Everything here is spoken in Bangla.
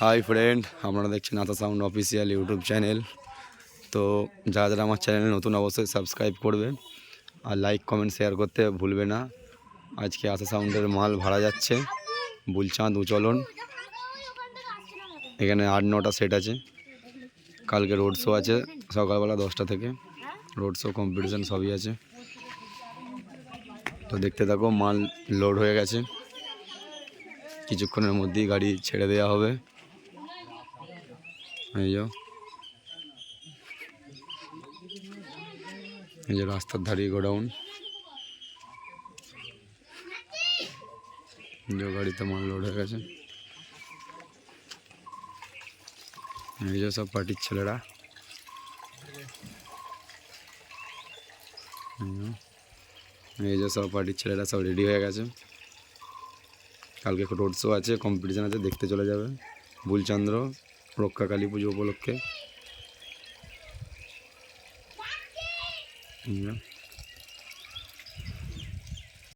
হাই ফ্রেন্ড, আপনারা দেখছেন আতা সাউন্ড অফিসিয়াল ইউটিউব চ্যানেল। তো যারা যারা আমার চ্যানেলে নতুন অবশ্যই সাবস্ক্রাইব করবে আর লাইক কমেন্ট শেয়ার করতে ভুলবে না। আজকে আতা সাউন্ডের মাল ভাড়া যাচ্ছে বুলচাঁদ উচলন। এখানে 8-9টা সেট আছে। কালকে রোড শো আছে সকালবেলা 10টা থেকে। রোড শো কম্পিটিশান সবই আছে। তো দেখতে থাকো, মাল লোড হয়ে গেছে, কিছুক্ষণের মধ্যেই গাড়ি ছেড়ে দেওয়া হবে। এই যে রাস্তার ধারে গোডাউন, যে গাড়িতে মাল লোড হয়ে গেছে। এই যে সব পার্টির ছেলেরা, এই যে সব পার্টির ছেলেরা সব রেডি হয়ে গেছে। কালকে রোড শো আছে, কম্পিটিশান আছে, দেখতে চলে যাবে বুলচন্দ্র রক্ষা কালী পুজো উপলক্ষে।